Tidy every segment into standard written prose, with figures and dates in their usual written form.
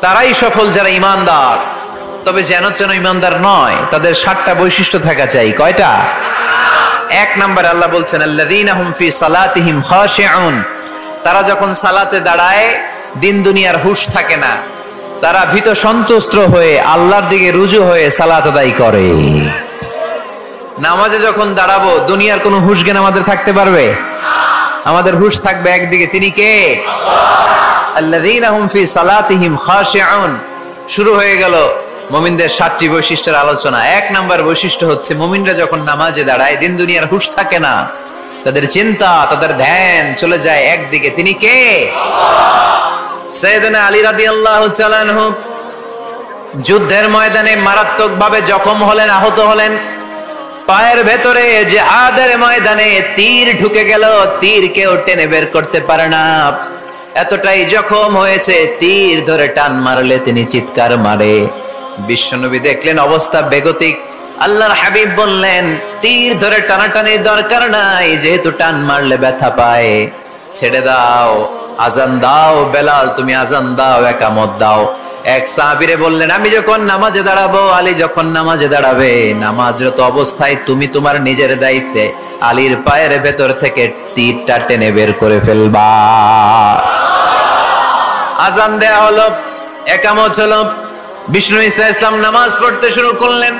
তারাই সফল যারা ঈমানদার। তবে যেন যেন ঈমানদার নয়, তাদের 7টা বৈশিষ্ট্য থাকা চাই। কয়টা? 1 নম্বরে আল্লাহ বলছেন আল্লাযীনা হুম ফি সালাতিহিম খাশিউন, তারা যখন সালাতে দাঁড়ায় দিন দুনিয়ার হুঁশ থাকে না, তারা ভীত সন্ত্রস্ত হয়ে আল্লাহর দিকে রুজু হয়ে সালাত আদায় করে। নামাজে যখন দাঁড়াবো দুনিয়ার কোনো হুঁশ জ্ঞান আমাদের থাকতে পারবে? আমাদের হুঁশ থাকবে একদিকে, তিনি কে? আল্লাযীনা হুম ফি সালাতিহিম খাশিউন। শুরু হয়ে গেল মুমিনদের 7টি বৈশিষ্ট্যের আলোচনা। 1 নম্বর বৈশিষ্ট্য হচ্ছে মুমিনরা যখন নামাজে দাঁড়ায় দিন দুনিয়ার হুঁশ থাকে না, তাদের চিন্তা তাদের ধ্যান চলে যায় একদিকে, তিনি কে? সাইয়েদনা আলী রাদিয়াল্লাহু তাআলা আনহু যুদ্ধের ময়দানে মারাত্মকভাবে জখম হলেন, আহত হলেন। পায়ের ভেতরে জিহাদের ময়দানে তীর ঢুকে গেল, তীর কেউ টেনে বের করতে পারে না। এতটাই জখম হয়েছে, তীর ধরে টান মারলে তিনি চিৎকার মারে। বিশ্বনবী দেখলেন অবস্থা বেগতিক। আল্লাহর হাবিব বললেন, তীর ধরে টানাটানির দরকার নাই, যেহেতু টান মারলে ব্যথা পায়, ছেড়ে দাও, আজান দাও। বেলাল তুমি আজান দাও, একামত দাও। এক সাহাবীরে বললেন, আমি যখন নামাজে দাঁড়াবো, আলী যখন নামাজে দাঁড়াবে, নামাজরত অবস্থায় তুমি তোমার নিজের দায়িত্বে আলীর পায়ের ভেতর থেকে তীরটা টেনে বের করে ফেলবা। আজান দেয়া হলো, একামত হলো, বিষ্ণু ঈসা ইসলাম নামাজ পড়তে শুরু করলেন।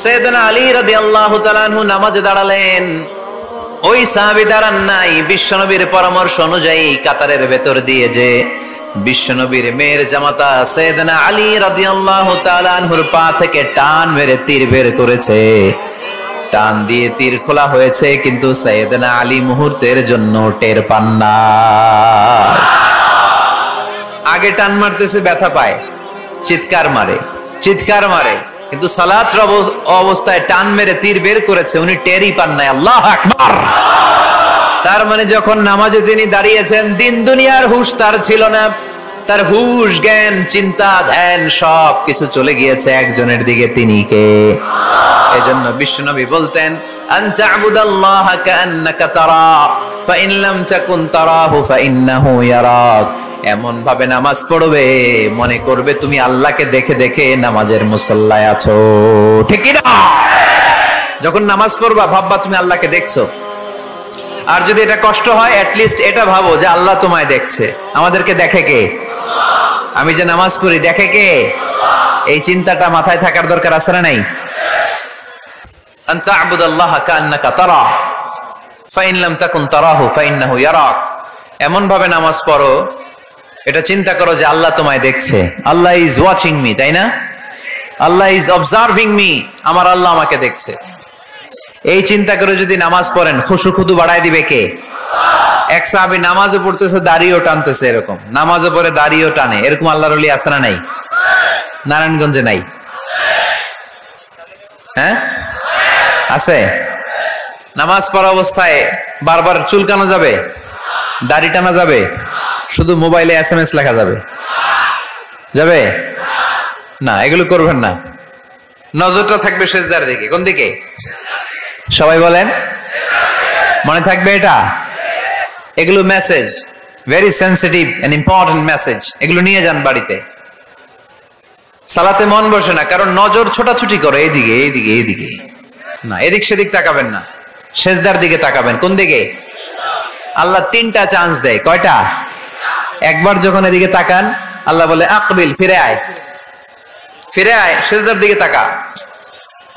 সাইয়েদনা আলী রাদিয়াল্লাহু তাআলা আনহু নামাজে দাঁড়ালেন। ওই সাহাবী দাঁড়ান নাই, বিশ্বনবীর পরামর্শ অনুযায়ী কাতারের ভেতর দিয়ে যে বিশ্বনবীর মেয়ের জামাতা সাইয়েদনা আলী রাদিয়াল্লাহু তাআলা আনহুর পা থেকে টান মেরে তীর বের করেছে। টান দিয়ে তীর খোলা হয়েছে, কিন্তু সাইয়েদনা আলী মুহূর্তের জন্য টের পান না। আগে টান মারতেছে, ব্যথা পায়, চিৎকার মারে, কিন্তু সালাতের অবস্থায় টান মেরে তীর বের করেছে, উনি টেরই পান নাই। আল্লাহু আকবার। তার মানে যখন নামাজে তিনি দাঁড়িয়েছেন, দিন দুনিয়ার হুঁশ তার ছিল না। তার হুঁশ, জ্ঞান, চিন্তা, ধ্যান সব কিছু চলে গিয়েছে একজনের দিকে, তিনি কে? এজন্য বিশ্বনবী বলতেন, আন তা'বুদাল্লাহা কাআন্নাকা তারা ফাইন লাম তাকুন তারাহু ফাইন্নাহু ইয়ারাক। এমন ভাবে নামাজ পড়বে মনে করবে তুমি আল্লাহকে দেখে দেখে নামাজের মুসল্লায় আছো। ঠিক কি না? যখন নামাজ পড়বা ভাববা তুমি আল্লাহকে দেখছো। আর যদি এটা কষ্ট হয়, অ্যাটলিস্ট এটা ভাবো যে আল্লাহ তোমায় দেখছে। আমাদেরকে দেখে কে? আমি যে নামাজ পড়ি দেখে কে? এই চিন্তাটা মাথায় থাকার দরকার আছে না নাই? আন তা'বুদাল্লাহা কাআন্নাকা তারা ফাইন লাম তাকুন তারাহু ফাইন্নাহু ইয়ারাক। এমন ভাবে নামাজ পড়ো, এটা চিন্তা করো যে আল্লাহ তোমায় দেখছে। আল্লাহ ইজ ওয়াচিং মি, তাই না? আল্লাহ ইজ অবজার্ভিং মি, আমার আল্লাহ আমাকে দেখছে। এই চিন্তা করে যদি নামাজ পড়েন, খুশু খুদু বাড়ায় দিবে কে? এক সাহাবী নামাজও পড়তেছে, দাড়িও টানতেছে, এরকম নামাজও পড়ে দাড়িও টানে, এরকম আল্লাহর ওলি আছে না নাই? নারায়ণগঞ্জে নাই? হ্যাঁ আছে। নামাজ পড়া অবস্থায় বারবার চুলকানো যাবে, দাড়ি টানা যাবে, শুধু মোবাইলে SMS লেখা যাবে? যাবে না, এগুলো করবেন না। নজরটা থাকবে সেজদার দিকে। কোন দিকে? সবাই বলেন, মনে থাকবে এটা? এগুলো message, very sensitive and important message. এগুলো নিয়ে যান বাড়িতে। সালাতে মন বসে না, কারণ নজর ছোটাছুটি করে এইদিকে এইদিকে এইদিকে, না এদিক সেদিক তাকাবেন না, সেজদার দিকে তাকাবেন। কোন দিকে? আল্লাহ 3টা চান্স দেয়। কয়টা? একবার যখন এদিকে তাকান, আল্লাহ বলে আকবিল, ফিরে আয়, ফিরে আয়, সেজদার দিকে তাকা।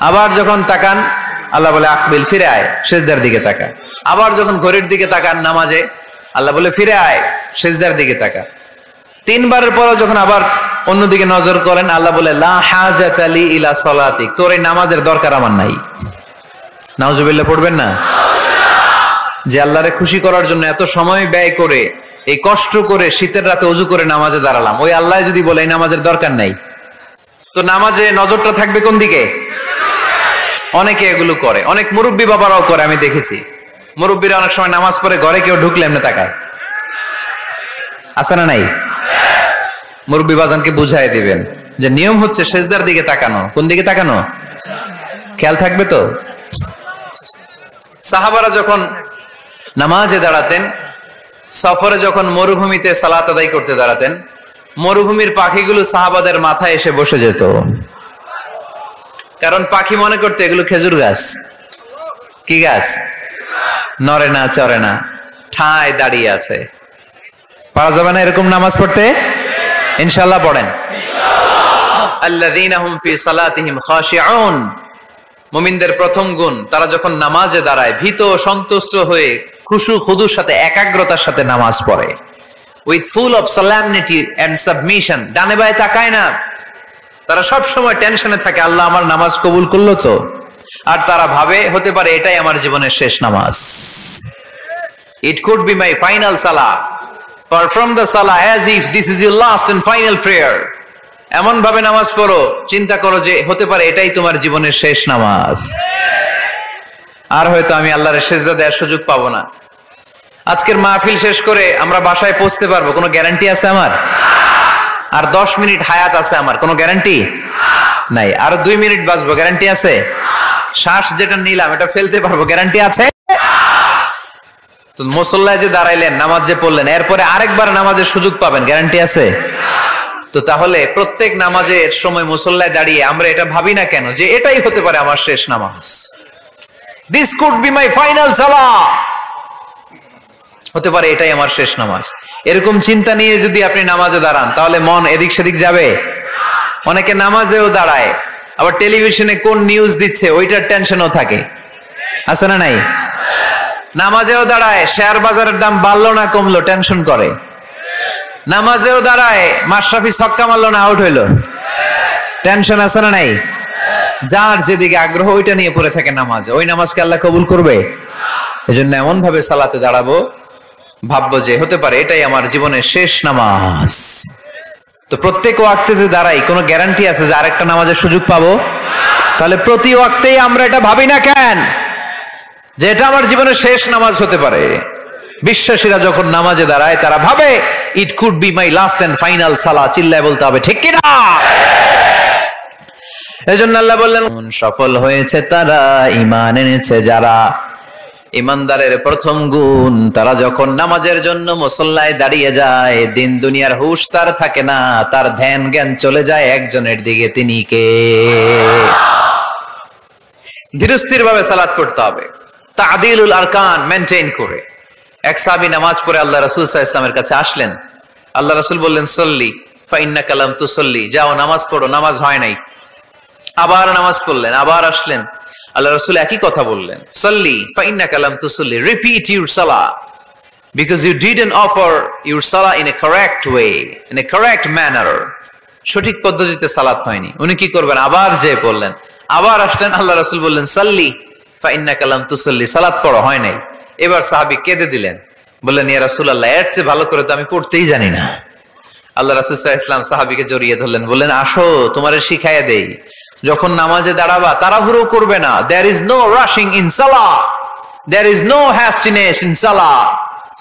আবার যখন তাকান, আল্লাহ বলে আকবিল, ফিরে আয়, সেজদার দিকে তাকা। আবার যখন ঘড়ির দিকে তাকান নামাজে, আল্লাহ বলে ফিরে আয়, সেজদার দিকে তাকা। 3বারের পরও যখন আবার অন্যদিকে নজর করেন, আল্লাহ বলে লা হাজাতা লি ইলা সালাতিক, তোর এই নামাজের দরকার আমার নাই। নাউজুবিল্লাহ পড়বেন না? যে আল্লাহরে খুশি করার জন্য এত সময় ব্যয় করে, এই কষ্ট করে শীতের রাতে ওযু করে নামাজে দাঁড়ালাম, ওই আল্লাহ যদি বলে এই নামাজের দরকার নাই, তো নামাজে নজরটা থাকবে কোন দিকে? অনেকে এগুলো করে, অনেক মুরব্বী বাবারাও করে, আমি দেখেছি। মুরব্বীরা অনেক সময় নামাজ পড়ে ঘরে কেউ ঢুকলে এমনি তাকায়, আছে না নাই? মুরব্বী বাজানকে বুঝাই দিবেন যে নিয়ম হচ্ছে সেজদার দিকে তাকানো। কোন দিকে তাকানো? খেয়াল থাকবে তো। সাহাবারা যখন নামাজে দাঁড়াতেন, সফরে যখন মরুভূমিতে সালাত আদায় করতে দাঁড়াতেন, মরুভূমির পাখিগুলো সাহাবাদের মাথায় এসে বসে যেত, কারণ পাখি মনে করতো এগুলো খেজুর গাছ। কি গাছ? নড়ে না, চড়ে না, ঠায় দাঁড়িয়ে আছে। পারা যাবে না এরকম নামাজ পড়তে? ইনশাআল্লাহ পড়েন। আল্লাযীনা হুম ফি সালাতিহিম খাশিউন। মুমিনদের প্রথম গুণ, তারা যখন নামাজে দাঁড়ায় ভীত সন্তুষ্ট হয়ে খুশু খুদুর সাথে একাগ্রতার সাথে নামাজ পড়ে। With full of solemnity and submission। ডানে বায়ে তাকায় না, তারা সব সময় টেনশনে থাকে, আল্লাহ আমার নামাজ কবুল করলো তো? আর তারা ভাবে হতে পারে এটাই আমার জীবনের শেষ নামাজ। It could be my final salah. Perform the salah as if this is your last and final prayer. এমন ভাবে নামাজ পড়ো, চিন্তা করো যে হতে পারে এটাই তোমার জীবনের শেষ নামাজ, আর হয়তো আমি আল্লাহর সেজদা দেওয়ার সুযোগ পাবো না। আজকের মাহফিল শেষ করে আমরা বাসায় পৌঁছতে পারবো, কোনো গ্যারান্টি আছে আমার? আর 10 মিনিট হায়াত আছে আমার, কোনো গ্যারান্টি নাই। আর 2 মিনিট বাঁচবো, গ্যারান্টি আছে? শ্বাস যেটা নিলাম এটা ফেলতে পারবো, গ্যারান্টি আছে? তো মুসল্লায় যে দাঁড়াইলেন, নামাজ যে পড়লেন, এরপরে আরেকবার নামাজের সুযোগ পাবেন, গ্যারান্টি আছে? তো তাহলে প্রত্যেক নামাজের সময় মুসল্লায় দাঁড়িয়ে আমরা এটা ভাবি না কেন যে এটাই হতে পারে আমার শেষ নামাজ? This could be my final সালাহ। হতে পারে এটাই আমার শেষ নামাজ। এরকম চিন্তা নিয়ে যদি আপনি নামাজে দাঁড়ান, তাহলে মন এদিক সেদিক যাবে। অনেকে নামাজেও দাঁড়ায়, আবার টেলিভিশনে কোন নিউজ দিচ্ছে ওইটার টেনশনও থাকে, আছে না নাই? নামাজেও দাঁড়ায়, শেয়ার বাজারের দাম বাড়লো না কমলো টেনশন করে। নামাজেও দাঁড়ায়, মাশরাফি ছক্কা মারলো না আউট হইলো, টেনশন আছে না নাই? যার যেদিকে আগ্রহ ওইটা নিয়ে পড়ে থাকে নামাজে, ওই নামাজকে আল্লাহ কবুল করবে? এজন্য এমন ভাবে সালাতে দাঁড়াবো, ভাববো যে হতে পারে এটাই আমার জীবনের শেষ নামাজ। তো প্রত্যেক ওয়াক্তে যে দাঁড়াই, কোনো গ্যারান্টি আছে যে আরেকটা নামাজের সুযোগ পাবো? তাহলে প্রতি ওয়াক্তেই আমরা এটা ভাবি না কেন যে এটা আমার জীবনের শেষ নামাজ হতে পারে? বিশ্বাসীরা যখন নামাজে দাঁড়ায় তারা ভাবে it could be my last and final সালাহ। চিল্লায় বলতে হবে ঠিক কিনা? এজন্য আল্লাহ বললেন সফল হয়েছে তারা, ঈমান এনেছে যারা। ঈমানদারের প্রথম গুণ, তারা যখন নামাজের জন্য মুসল্লায় দাঁড়িয়ে যায়, দিন দুনিয়ার হুঁশ তার থাকে না, তার ধ্যান জ্ঞান চলে যায় একজনের দিকে, তিনি কে? ধীরস্থির ভাবে সালাত পড়তে হবে, তা'দিলুল আরকান মেইনটেইন করে। এক সাহাবী নামাজ পড়ে আল্লাহ রাসূল সাল্লাল্লাহু আলাইহি ওয়াসাল্লামের কাছে আসলেন। আল্লাহ রাসূল বললেন সল্লি ফা ইন্নাকা লাম তুসল্লি, যাও নামাজ পড়ো, নামাজ হয় নাই। আবার নামাজ পড়লেন, আবার আসলেন, আল্লাহ রাসূল একই কথা বললেন, সল্লি ফা ইন্নাকা লাম তুসল্লি, রিপিট ইউর সালাহ because you didn't offer your salah in a correct way, in a correct manner. সঠিক পদ্ধতিতে সালাত হয়নি। উনি কি করবেন? আবার যে পড়লেন, আবার আসলেন, আল্লাহ রাসূল বললেন সল্লি ফা ইন্নাকা লাম তুসল্লি, সালাত পড়ো, হয় নাই। এবার সাহাবী কেঁদে দিলেন, বললেন ইয়া রাসূলুল্লাহ, এর চেয়ে ভালো করে তো আমি পড়তেই জানি না। আল্লাহ রাসূল সাল্লাল্লাহু আলাইহি ওয়াসাল্লাম সাহাবীকে জড়িয়ে ধরলেন, বললেন আসো তোমারে শিখাইয়া দেই, যখন নামাজে দাঁড়াবা তাড়াহুড়ো করবে না। there is no rushing in salah, there is no hastiness in salah।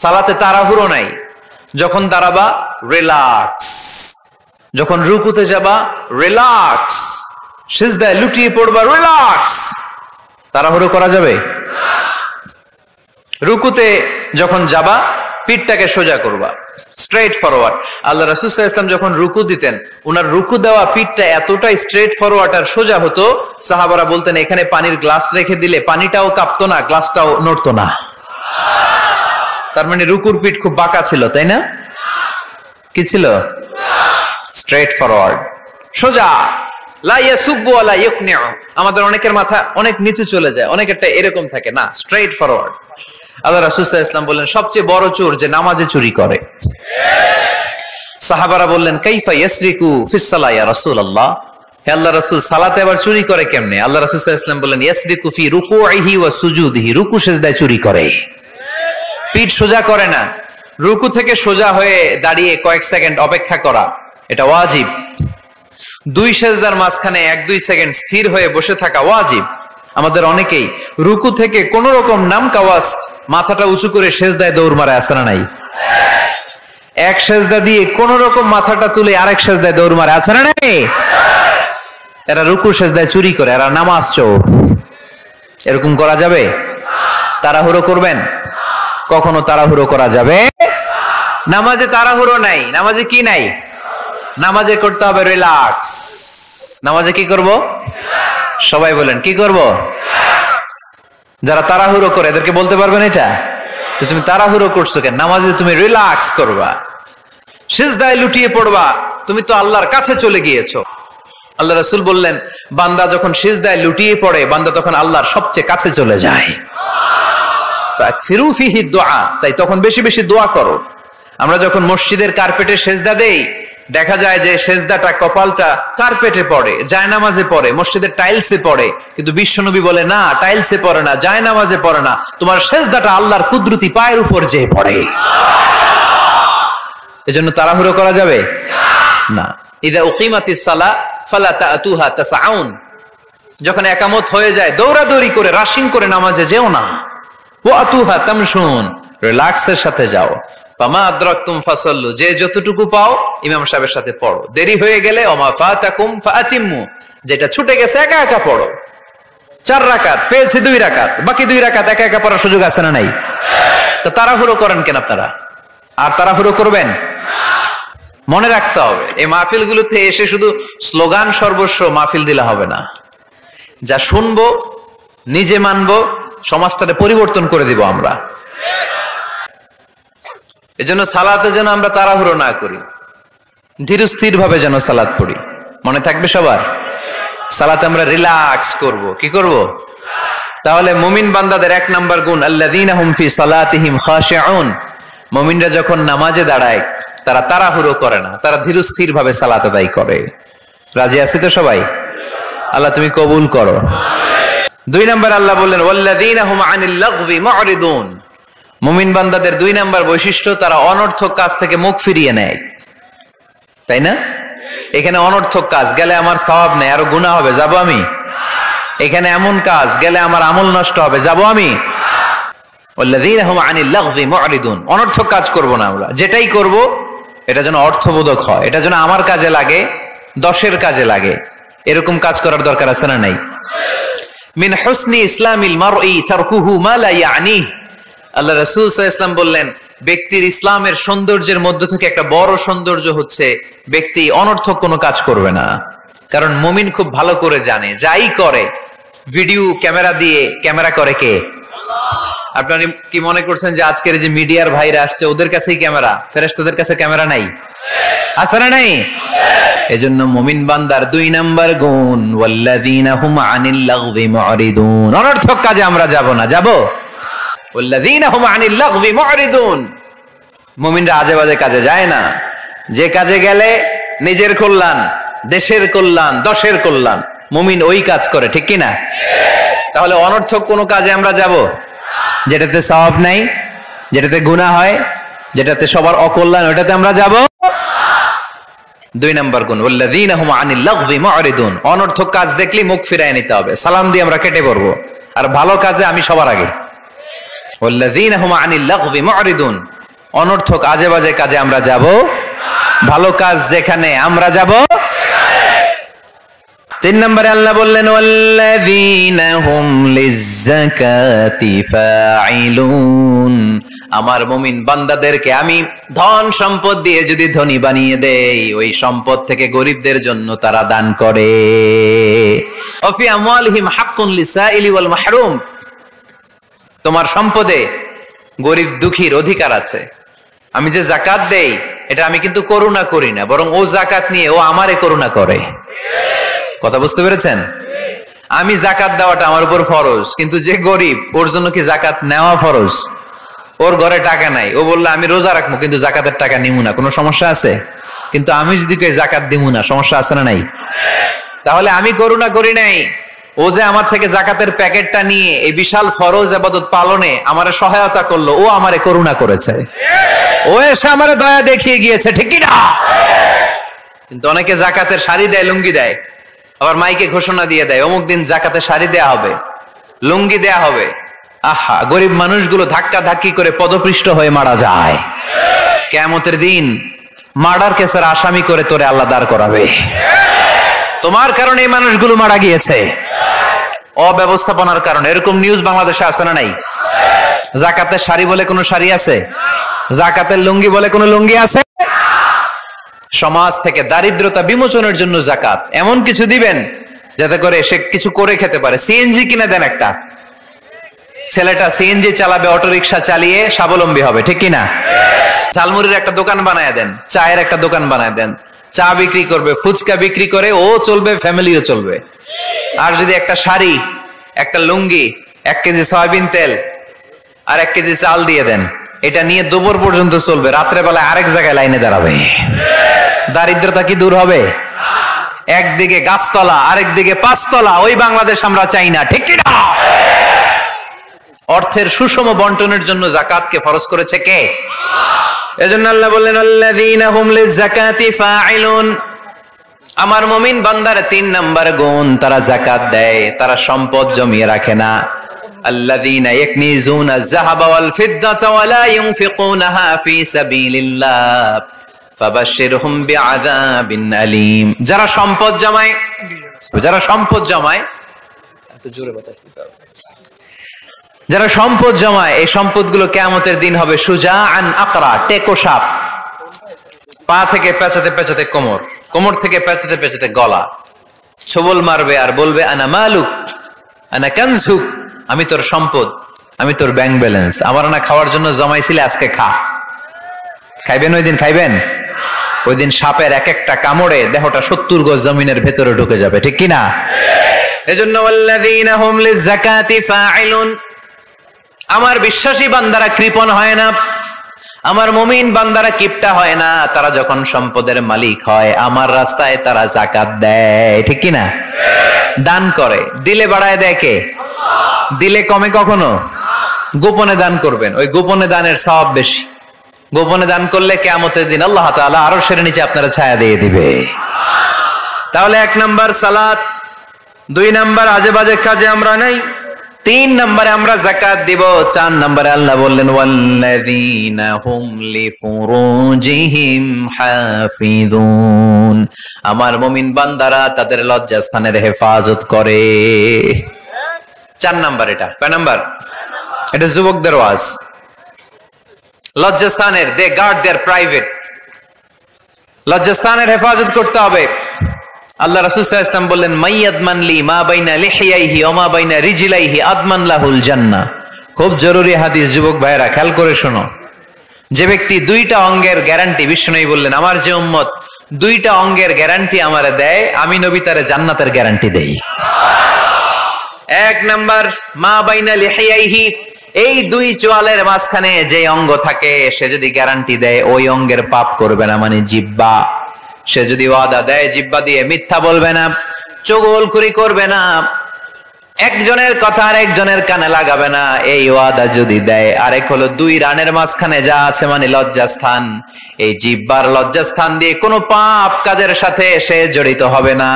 সালাতে তাড়াহুড়ো নাই। যখন দাঁড়াবা রিল্যাক্স, যখন রুকুতে যাবা রিল্যাক্স, সিজদায় লুটিয়ে পড়বা রিল্যাক্স। তাড়াহুড়ো করা যাবে? রুকুতে যখন যাবা পিঠটাকে সোজা করবা, স্ট্রেট ফরওয়ার্ড। আল্লাহ রাসূল সাল্লাল্লাহু আলাইহি ওয়াসাল্লাম যখন রুকু দিতেন, ওনার রুকু দেওয়া পিঠটা এতটাই স্ট্রেট ফরওয়ার্ড আর সোজা হতো, সাহাবারা বলতেন এখানে পানির গ্লাস রেখে দিলে পানিটাও কাঁপতো না, গ্লাসটাও নড়তো না। তার মানে রুকুর পিঠ খুব বাঁকা ছিল, তাই না? কি ছিল? স্ট্রেট ফরওয়ার্ড, সোজা। লা ইয়াসুব্বু ওয়া লা ইয়াকনিউ। আমাদের অনেকের মাথা অনেক নিচে চলে যায়, অনেকেরটা এরকম থাকে না, স্ট্রেট ফরওয়ার্ড। আল্লাহ রাসূল সাল্লাল্লাহু আলাইহি ওয়াসাল্লাম বললেন সবচেয়ে বড় চোর যে নামাজে চুরি করে। সাহাবারা বললেন কাইফা ইয়াসরিকু ফিস সালাহ ইয়া রাসূলুল্লাহ, হে আল্লাহর রাসূল সালাতে আবার চুরি করে কেমনে? আল্লাহ রাসূল সাল্লাল্লাহু আলাইহি ওয়াসাল্লাম বললেন ইয়াসরিকু ফি রুকুইহি ওয়া সুজুদিহি, রুকু সিজদায় চুরি করে, পিঠ সোজা করে না। রুকু থেকে সোজা হয়ে দাঁড়িয়ে কয়েক সেকেন্ড অপেক্ষা করা এটা ওয়াজিব। দুই সিজদার মাঝখানে 1-2 সেকেন্ড স্থির হয়ে বসে থাকা ওয়াজিব। আমাদের অনেকেই রুকু থেকে কোন রকম নাম কাওয়াজ মাথাটা উঁচু করে সিজদায় দৌড় মারে, আছে না নাই? এক সিজদা দিয়ে কোন রকম মাথাটা তুলে আরেক সিজদায় দৌড় মারে, আছে না নাই? এরা রুকু সিজদায় চুরি করে, এরা নামাজ চোর। এরকম করা যাবে? তাড়াহুড়ো করবেন? কখনো তাড়াহুড়ো করা যাবে? নামাজে তাড়াহুড়ো নাই। নামাজে কি নাই? নামাজে করতে হবে রিল্যাক্স। নামাজে কি করব? সবাই বলেন কি করব? যারা তাড়াহুড়ো করে এদেরকে বলতে পারবেন এটা? তুমি তাড়াহুড়ো করছো কেন? নামাজে তুমি রিল্যাক্স করবা, সিজদায় লুটিয়ে পড়বা, তুমি তো আল্লাহর কাছে চলে গিয়েছো। আল্লাহ রাসূল বললেন, বান্দা যখন সিজদায় লুটিয়ে পড়ে, বান্দা তখন আল্লাহর সবচেয়ে কাছে চলে যায়। ফাকসিরু ফিহি দুআ, তাই তখন বেশি বেশি দোয়া করো। আমরা যখন মসজিদের কার্পেটে সেজদা দেই, দেখা যায় যে সেজদাটা কপালটা কার্পেটে পড়ে, জায়নামাজে পড়ে, মসজিদের টাইলসে পড়ে, কিন্তু বিশ্বনবী বলে না, টাইলসে পড়ে না, জায়নামাজে পড়ে না, তোমার সেজদাটা আল্লাহর কুদরতি পায়ের উপর যেয়ে পড়ে। এজন্য তাড়াহুড়ো করা যাবে না। ইযা উকিমাতিস সালাহ ফালা তাতুহা তাসআউন, যখন একামত হয়ে যায় দৌড়াদৌড়ি করে রাশিং করে নামাজে যেও না। ওয়াতুহা তামশুন, রিল্যাক্সের সাথে যাও। ফামা আদরাকতুম ফাসাল্লু, যে যতটুকু পাও ইমাম সাহেবের সাথে পড়ো। দেরি হয়ে গেলে ওমা ফাতাকুম ফাআতিমু, যেটা ছুটে গেছে একা একা পড়ো। 4 রাকাত পেয়েছি 2 রাকাত, বাকি 2 রাকাত একা একা পড়ার সুযোগ আছে না নাই? তো তাড়াহুড়ো করেন কেন আপনারা? আর তাড়াহুড়ো করবেন? মনে রাখতে হবে এই মাহফিলগুলোতে এসে শুধু স্লোগান সর্বস্ব মাহফিল দিলে হবে না। যা শুনবো, নিজে মানবো, সমাজটাকে পরিবর্তন করে দিব আমরা। এজন্য সালাতে যেন আমরা তাড়াহুড়ো না করি, ধীর স্থির ভাবে যেন সালাত পড়ি। মনে থাকবে সবার? সালাতে আমরা রিল্যাক্স করব। কি করব? তাহলে মুমিন বান্দাদের 1 নাম্বার গুণ, আল্লাযীনা হুম ফি সালাতিহিম খাশিউন। মুমিনরা যখন নামাজে দাঁড়ায় তারা তাড়াহুড়ো করে না, তারা ধীর স্থির ভাবে সালাত আদায় করে। রাজি আছি তো সবাই? আল্লাহ তুমি কবুল করো। 2 নাম্বার আল্লাহ বললেন, ওয়াল্লাযীনা হুম আনিল লাগবি মুরিদুন। মুমিন বান্দাদের 2 নাম্বার বৈশিষ্ট্য, তারা অনর্থক কাজ থেকে মুখ ফিরিয়ে নেয়। তাই না? এখানে অনর্থক কাজ গেলে আমার সওয়াব নেই, আরো গুনাহ হবে, যাব আমি? এখানে এমন কাজ গেলে আমার আমল নষ্ট হবে, যাব আমি? ওয়াল্লাযীনা হুম আনিল লাগবি মুরিদুন, অনর্থক কাজ করব না আমরা। যেটাই করব এটা যেন অর্থবোধক হয়, এটা যেন আমার কাজে লাগে, 10-এর কাজে লাগে, এরকম কাজ করার দরকার আছে না নাই? মিন হুসনি ইসলামিল মারই তারকুহু মা লা ইয়ানি। আল্লাহ রাসূল সাল্লাল্লাহু আলাইহি ওয়াসাল্লাম বললেন, ব্যক্তির ইসলামের সৌন্দর্যের মধ্য থেকে একটা বড় সৌন্দর্য হচ্ছে ব্যক্তি অনর্থক কোনো কাজ করবে না। কারণ মুমিন খুব ভালো করে জানে, যাই করে ভিডিও ক্যামেরা দিয়ে ক্যামেরা করে কে? আপনারা কি মনে করছেন যে আজকের যে মিডিয়ার ভাইরা আসছে ওদের কাছেই ক্যামেরা? ফেরেশতাদের কাছে ক্যামেরা নাই? আছে না নাই? এজন্য মুমিন বান্দার 2 নাম্বার গুণ, ওয়াল্লাযীনা হুম আনিল লাগবি মুরিদুন। অনর্থক কাজে আমরা যাব না, যাব? ওয়াল্লাযীনা হুম আনিল লাগবি মুরিদুন। মুমিনরা আজে বাজে কাজে যায় না। যে কাজে গেলে নিজের কল্যাণ, দেশের কল্যাণ, 10-এর কল্যাণ, মুমিন ওই কাজ করে, ঠিক কি না? তাহলে অনর্থক কোনো কাজে আমরা যাব যেটাতে সওয়াব নাই, যেটাতে গুনাহ হয়, যেটাতে সবার অকল্যাণ, ওটাতে আমরা যাব? 2 নাম্বার গুণ, ওয়াল্লাযীনা হুম আনিল লাগবি মুরিদুন। অনর্থক কাজ দেখলে মুখ ফিরায় নিতে হবে, সালাম দিয়ে আমরা কেটে পড়বো। আর ভালো কাজে আমি সবার আগে। ওয়াল্লাযীনা হুম আনিল লাগবি মুরিদুন, অনর্থক আজে বাজে কাজে আমরা যাব, ভালো কাজ যেখানে আমরা যাব। 3 নম্বরে আল্লাহ বললেন, ওয়াল্লাযীনা হুম লিয-যাকাতি ফাঈলুন। আমার মুমিন বান্দাদেরকে আমি ধন সম্পদ দিয়ে যদি ধনী বানিয়ে দেই, ওই সম্পদ থেকে গরিবদের জন্য তারা দান করে। ওয়া ফি আমওয়ালিহিম হাক্কুন লিসাইলি ওয়াল মাহরুম। তোমার সম্পদে গরিব দুঃখীর অধিকার আছে। আমি যে যাকাত দেই এটা আমি কিন্তু করুণা করি না, বরং ও যাকাত নিয়ে ও আমারে করুণা করে। কথা বুঝতে পেরেছেন? আমি যাকাত দেওয়াটা আমার উপর ফরজ, কিন্তু যে গরিব ওর জন্য কি যাকাত নেওয়া ফরজ? ওর ঘরে টাকা নাই, ও বললো আমি রোজা রাখবো কিন্তু যাকাতের টাকা নিমু না, কোনো সমস্যা আছে? কিন্তু আমি যদি কই যাকাত দিমু না, সমস্যা আছে না নাই? তাহলে আমি করুণা করি নাই, ও যে আমার থেকে যাকাতের প্যাকেটটা নিয়ে এই বিশাল ফরজ ইবাদত পালনে আমারে সহায়তা করলো, ও আমারে করুণা করেছে, ও এসে আমারে দয়া দেখিয়ে গিয়েছে, ঠিক কি না? কিন্তু অনেকে যাকাতের শাড়ি দেয়, লুঙ্গি দেয়, আবার মাইকে ঘোষণা দিয়ে দেয় অমুক দিন যাকাতের শাড়ি দেয়া হবে, লুঙ্গি দেয়া হবে। আহা, গরিব মানুষগুলো ধাক্কা ধাক্কি করে পদপৃষ্ঠ হয়ে মারা যায়। কিয়ামতের দিন মার্ডার কেসের আসামি করে তোরে আল্লাহ দাঁড় করাবে। তোমার কারণে এই মানুষগুলো মারা গিয়েছে, অব্যবস্থাপনার কারণে। এরকম নিউজ বাংলাদেশে আছে না নাই? যাকাতের শাড়ি বলে কোনো শাড়ি আছে? যাকাতের লুঙ্গি বলে কোনো লুঙ্গি আছে? সমাজ থেকে দারিদ্রতা বিমোচনের জন্য যাকাত। এমন কিছু দিবেন যাতে করে সে কিছু করে খেতে পারে। সিএনজি কিনে দেন একটা, ছেলেটা সিএনজি চালাবে, অটোরিকশা চালিয়ে স্বাবলম্বী হবে, ঠিক কিনা? ঝালমুড়ির একটা দোকান বানায় দেন, চায়ের একটা দোকান বানায় দেন, চা বিক্রি করবে, ফুচকা বিক্রি করে ও চলবে, ফ্যামিলিও চলবে। আর যদি একটা শাড়ি, একটা লুঙ্গি, 1 কেজি সয়াবিন তেল আর 1 কেজি চাল দিয়ে দেন, এটা নিয়ে দুপুর পর্যন্ত চলবে, রাত্রে বেলায় আরেক জায়গায় লাইনে দাঁড়াবে। দারিদ্রতা কি দূর হবে? একদিকে গাছতলা, আরেকদিকে 5 তলা, ওই বাংলাদেশ আমরা চাই না, ঠিক কিনা? অর্থের সুষম বন্টনের জন্য যাকাতকে ফরজ করেছে কে? এজন্য আল্লাহ বললেন আল্লাযীনা হুম লিয-যাকাতি ফাঈলুন। আমার মুমিন বান্দার 3 নাম্বার গুণ, তারা যাকাত দেয়, তারা সম্পদ জমিয়ে রাখে না। আল্লাযীনা ইয়াকনিজুনা আয-যাহাবা ওয়াল-ফিদ্দাতা ওয়া লা ইউনফিকুনাহা ফী সাবিলিল্লাহ ফাবাশশিরহুম বিআযাবিন আলীম। যারা সম্পদ জমায়, একটু জোরে বাতাস দিতে হবে। যারা সম্পদ জমায়, এই সম্পদগুলো কিয়ামতের দিন হবে সুজাআন আকরা, টেকো সাপ। পা থেকে পেঁচাতে পেঁচাতে কোমর, কোমর থেকে পেঁচাতে পেঁচাতে গলা, ছবল মারবে আর বলবে আনা মালুক আনা কানজুক, আমি তোর সম্পদ, আমি তোর ব্যাংক ব্যালেন্স, আমার না খাওয়ার জন্য জমাইছিলে, আজকে খা। খাইবেন ওই দিন? খাইবেন? ওই দিন সাপের এক একটা কামড়ে দেহটা 70 গজ জমিনের ভেতরে ঢুকে যাবে, ঠিক কিনা? এজন্য ওয়াল্লাযীনা হুম লিয-যাকাতি ফাঈলুন। আমার বিশ্বাসী বান্দারা কৃপণ হয় না, আমার মুমিন বান্দারা কিপটা হয় না। তারা যখন সম্পদের মালিক হয়, আমার রাস্তায় তারা যাকাত দেয়, ঠিক কিনা? দান করে, দিলে বাড়ায় দেয় কে? দিলে কমে কখনো? গোপনে দান করবেন, ওই গোপনে দানের সওয়াব বেশি। গোপনে দান করলে কিয়ামতের দিন আল্লাহ তাআলা আরশের নিচে আপনারা ছায়া দিয়ে দিবে। তাহলে 1 নাম্বার সালাত, 2 নাম্বার আজে বাজে কাজে আমরা নাই, 3 নম্বরে আমরা যাকাত দিব, 4 নম্বরে আল্লাহ বললেন ওয়াল্লাযীনা হুম লিফুরুজিহিম হাফিযুন। আমার মুমিন বান্দারা তাদের লজ্জাস্থানের হেফাজত করে। 4 নাম্বার। এটা কয় নাম্বার? এটা যুবকদের ওয়াজ। লজ্জাস্থানের, দে গার্ড দেয়ার প্রাইভেট, লজ্জাস্থানের হেফাজত করতে হবে। আল্লাহ রাসূল সাল্লাল্লাহু আলাইহি ওয়াসাল্লাম বললেন মাইয়াদমান লি মা বাইনা লিহিয়াইহি ওয়া মা বাইনা রিজলাইহি আদমান লাহুল জান্নাহ। খুব জরুরি হাদিস, যুবক ভাইরা খেয়াল করে শোনো। যে ব্যক্তি 2টা অঙ্গের গ্যারান্টি, বিশ্বনবী বললেন আমার যে উম্মত 2টা অঙ্গের গ্যারান্টি আমারে দেয়, আমি নবী তারে জান্নাতের গ্যারান্টি দেই। 1 নাম্বার মা বাইনা লিহিয়াইহি, এই 2 চোয়ালের মাঝখানে যে অঙ্গ থাকে, সে যদি গ্যারান্টি দেয় ওই অঙ্গের পাপ করবে না, মানে জিহ্বা। সে যদি ওয়াদা দেয় জিহ্বা দিয়ে মিথ্যা বলবে না, চগলখুরি করবে না, একজনের কথা আর একজনের কানে লাগাবে না, এই ওয়াদা যদি দেয়। আরেক হলো 2 রানের মাঝখানে যা আছে, মানে লজ্জাস্থান, এই জিহ্বার লজ্জাস্থান দিয়ে কোনো পাপ কাজের সাথে সে জড়িত হবে না।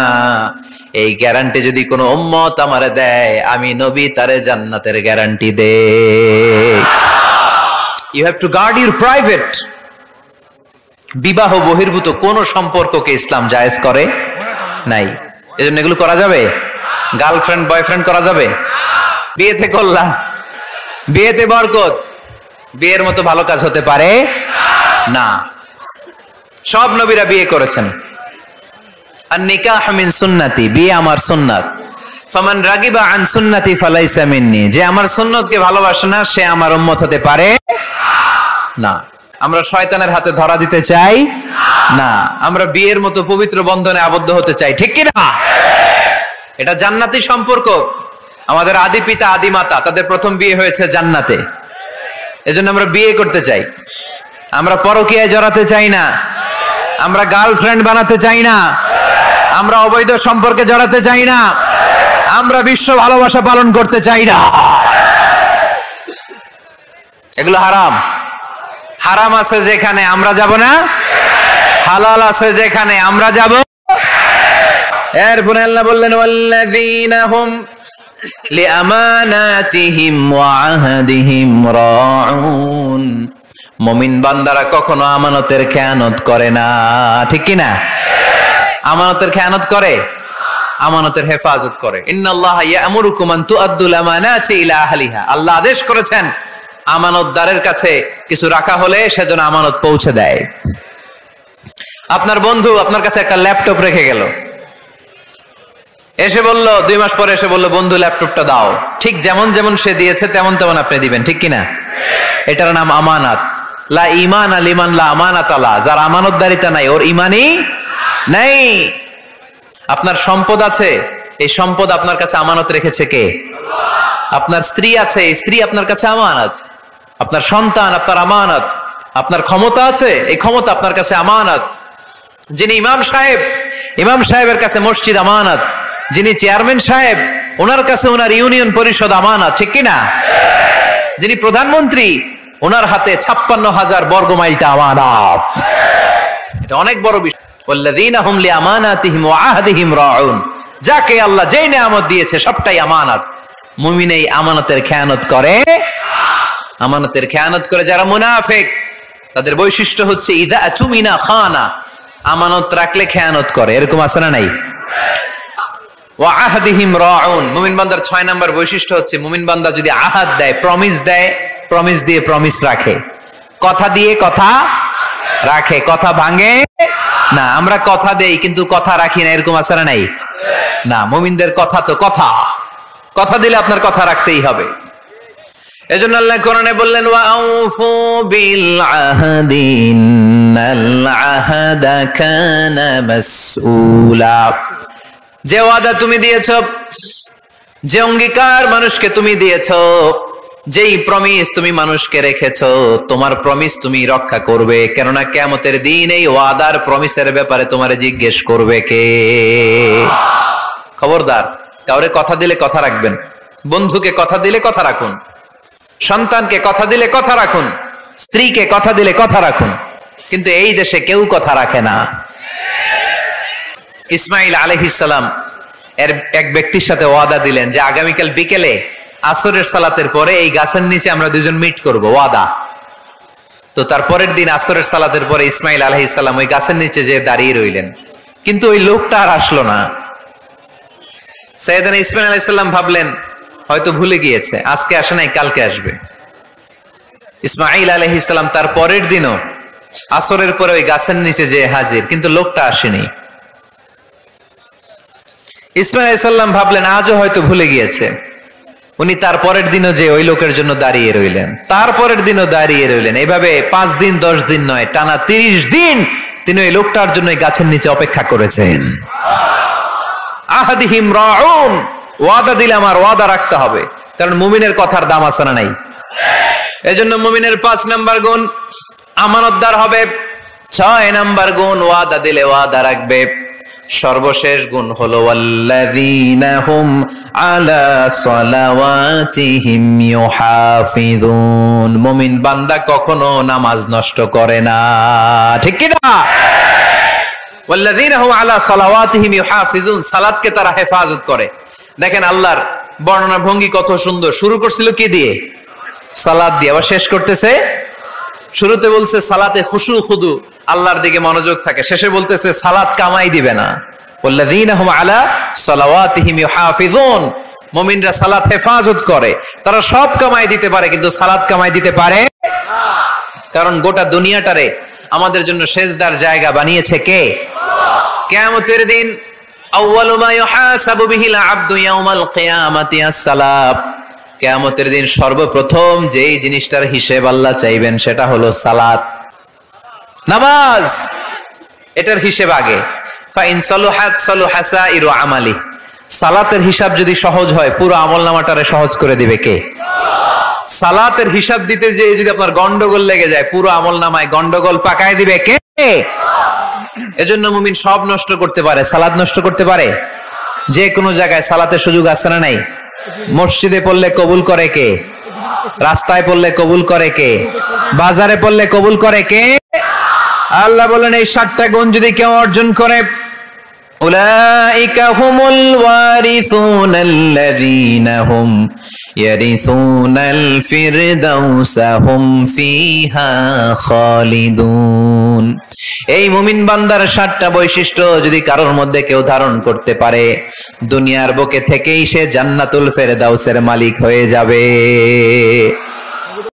এই গ্যারান্টি যদি কোনো উম্মত আমারে দেয়, আমি নবী তারে জান্নাতের গ্যারান্টি দেই। You have to guard your private. বিবাহ বহির্ভূত কোন সম্পর্ককে ইসলাম জায়েজ করে নাই, এজন্য এগুলো করা যাবে? গার্লফ্রেন্ড বয়ফ্রেন্ড করা যাবে? বিয়েতে করলাম, বিয়েতে বরকত, বিয়ের মতো ভালো কাজ হতে পারে না। সব নবীরা বিয়ে করেছেন। আর নিকাহ মিন সুন্নতি, বিয়ে আমার সুন্নাত। ফামান রাগিবা আন সুন্নতি ফালাইসা মিন্নি, যে আমার সুন্নতকে ভালোবাসে না সে আমার উম্মত হতে পারে না। আমরা শয়তানের হাতে ধরা দিতে চাই না, আমরা বিয়ের মতো পবিত্র বন্ধনে আবদ্ধ হতে চাই, ঠিক কি না? এটা জান্নাতি সম্পর্ক। আমাদের আদি পিতা আদি মাতা, তাদের প্রথম বিয়ে হয়েছে জান্নাতে, এজন্য আমরা বিয়ে করতে চাই। আমরা পরকীয়ায় জড়াতে চাই না, আমরা গার্লফ্রেন্ড বানাতে চাই না, আমরা অবৈধ সম্পর্কে জড়াতে চাই না, আমরা বিশ্ব ভালোবাসা পালন করতে চাই না। এগুলো হারাম। হারাম আছে যেখানে আমরা যাব না, হালাল আছে যেখানে আমরা যাব। এরপরে আল্লাহ বললেন ওয়াল্লাযীনা হুম লিআমানাতিহিম ওয়া আহদিহিম রাউন। মুমিন বান্দারা কখনো আমানতের খেয়ানত করে না, ঠিক কি না? আমানতের খেয়ানত করে, আমানতের হেফাজত করে। ইন্নাল্লাহা ইয়া'মুরুকুম আন তুআদ্দুল আমানাতি ইলা আহলিহা। আল্লাহ আদেশ করেছেন আমানতদারের কাছে কিছু রাখা হলে সেজন্য আমানত পৌঁছে দেয়। আপনার বন্ধু আপনার কাছে একটা ল্যাপটপ রেখে গেল, এসে বলল 2 মাস পরে এসে বলল বন্ধু ল্যাপটপটা দাও। ঠিক যেমন যেমন সে দিয়েছে তেমন তেমন আপনি দিবেন, ঠিক কিনা? এটার নাম আমানত। লা ঈমান লিমান লা আমানাত আলা, যার আমানতদারিতা নাই ওর ঈমানই নাই। আপনার সম্পদ আছে, এই সম্পদ আপনার কাছে আমানত রেখেছে কে? আপনার স্ত্রী আছে, এই স্ত্রী আপনার কাছে আমানত। আপনার সন্তান আপনার আমানত। আপনার ক্ষমতা আছে, এই ক্ষমতা আপনার কাছে আমানত। যিনি ইমাম সাহেবের কাছে মসজিদ আমানত। যিনি চেয়ারম্যান সাহেব, ওনার কাছে ওনার ইউনিয়ন পরিষদ আমানত, ঠিক কিনা? যিনি প্রধানমন্ত্রী, ওনার হাতে 56,000 বর্গ মাইলটা আমানত। এটা অনেক বড় বিষয়। ওয়াল্লাযীনা হুম লিআমানাতিহিম ওয়া আহদিহিম রাউন, যাকে আল্লাহ যেই নিয়ামত দিয়েছে সবটাই আমানত। মুমিন এই আমানতের খেয়ানত করে। আমানতের খেয়ানত করে যারা মুনাফিক, তাদের বৈশিষ্ট্য হচ্ছে ইযা আতুমিনা খানা, আমানত রাখলে খেয়ানত করে। এরকম আছে না নাই? ওয়া আহদিহিম রাউন, মুমিন বান্দার 6 নাম্বার বৈশিষ্ট্য হচ্ছে মুমিন বান্দা যদি আহাদ দেয়, প্রমিস দেয়, প্রমিস দিয়ে প্রমিস রাখে। কথা দিয়ে কথা রাখে, কথা ভাঙে না। আমরা কথা দেই কিন্তু কথা রাখি না, এরকম আছে না নাই? না, মুমিনদের কথা তো কথা, কথা দিলে আপনার কথা রাখতেই হবে। এজন্য আল্লাহ কোরআনে বললেন ওয়া আউফু বিল আহদি ইন্নাল আহাদা কানা মাসউলা, যে ওয়াদা তুমি দিয়েছো, যে অঙ্গীকার মানুষকে তুমি দিয়েছো, যেই প্রমিস তুমি মানুষকে রেখেছো, তোমার প্রমিস তুমি রক্ষা করবে। কেননা কিয়ামতের দিন এই ওয়াদার প্রমিসের ব্যাপারে তোমারে জিজ্ঞেস করবে কে? খবরদার, কাউরে কথা দিলে কথা রাখবেন। বন্ধুকে কথা দিলে কথা রাখুন, সন্তানকে কথা দিলে কথা রাখুন, স্ত্রীকে কথা দিলে কথা রাখুন। কিন্তু এই দেশে কেউ কথা রাখে না। ইসমাইল আলাইহিস সালাম এর এক ব্যক্তির সাথে ওয়াদা দিলেন যে আগামীকাল বিকেলে আসরের সালাতের পরে এই গাছের নিচে আমরা দুজন মিট করব, ওয়াদা। তো তার পরের দিন আসরের সালাতের পরে ইসমাইল আলাইহিস সালাম ওই গাছের নিচে যে দাঁড়িয়ে রইলেন, কিন্তু ওই লোকটা আর আসলো না। সাইয়েদনা ইসমাইল আলাইহিস সালাম ভাবলেন হয়তো ভুলে গিয়েছে, আজকে আসে নাই, কালকে আসবে। ইসমাইল আলাইহিস সালাম তার পরের দিনও আসরের পরে ওই গাছের নিচে যে হাজির, কিন্তু লোকটা আসেনি। ইসমাইল আলাইহিস সালাম ভাবলেন আজও হয়তো ভুলে গিয়েছে। উনি তার পরের দিনও যে ওই লোকের জন্য দাঁড়িয়ে রইলেন, তারপরের দিনও দাঁড়িয়ে রইলেন। এইভাবে 5 দিন 10 দিন নয়, টানা 30 দিন তিনি ওই লোকটার জন্য গাছের নিচে অপেক্ষা করেছেন। আহাদিহিম রাউন, ওয়াদা দিলে আমার ওয়াদা রাখতে হবে, কারণ মুমিনের কথার দাম আছে না নাই? এজন্য মুমিনের 5 নাম্বার গুণ আমানতদার হবে। 6 নাম্বার গুণ ওয়াদা দিলে ওয়াদা রাখবে। সর্বশেষ গুণ হলো ওয়াল্লাযীনা হুম আলা সালাওয়াতিহিম ইউহাফিযুন, মুমিন বান্দা কখনো নামাজ নষ্ট করে না, ঠিক কি না? ওয়াল্লাযীনা হুম আলা সালাওয়াতিহিম ইউহাফিযুন, সালাতকে তারা হেফাজত করে। দেখেন আল্লাহর বর্ণনা ভঙ্গি কত সুন্দর। শুরু করছিল কি দিয়ে? সালাত দিয়ে। আবার শেষ করতেছে, শুরুতে বলছে সালাতে খুশু খুদু, আল্লাহর দিকে মনোযোগ থাকে। শেষে বলতেছে সালাত কামাই দিবে না। ওয়াল্লাযীনা হুম আলা সালাওয়াতিহিম ইউহাফিযুন, মুমিনরা সালাত হেফাজত করে। তারা সব কামাই দিতে পারে কিন্তু সালাত কামাই দিতে পারে না, কারণ গোটা দুনিয়াটারে আমাদের জন্য সেজদার জায়গা বানিয়েছে কে? কিয়ামতের দিন আউয়ালু মা ইউহাসাবু বিহিল আবদু ইয়াউমাল কিয়ামাতি আস-সালাত, কিয়ামতের দিন সর্বপ্রথম যেই জিনিসটার হিসেব আল্লাহ চাইবেন সেটা হলো সালাত, নামাজ। এটার হিসেব আগে। ফাইন সালুহাত সালুহা সাইরু আমালি, সালাতের হিসাব যদি সহজ হয় পুরো আমলনামাটারে সহজ করে দিবে কে? সালাতের হিসাব দিতে যে যদি আপনার গন্ডগোল লেগে যায় পুরো আমলনামায় গন্ডগোল পাকায় দিবে কে? এজন্য মুমিন সব নষ্ট করতে পারে, সালাত নষ্ট করতে পারে। যে কোনো জায়গায় সালাতের সুযোগ আছে না নাই? মসজিদে পড়লে কবুল করে কে? রাস্তায় পড়লে কবুল করে কে? বাজারে পড়লে কবুল করে কে? আল্লাহ বলেন এই 7টা গুণ যদি কেউ অর্জন করে, উলাইকা হুমুল ওয়ারিসুনাল্লাযীনা হুম ইয়ারিসুনাল ফিরদাউসা হুম ফিহা খালিদুন। এই মুমিন বান্দার 7টা বৈশিষ্ট্য যদি কারোর মধ্যে কেউ ধারণ করতে পারে, দুনিয়ার বুকে থেকেই সে জান্নাতুল ফেরদাউসের মালিক হয়ে যাবে।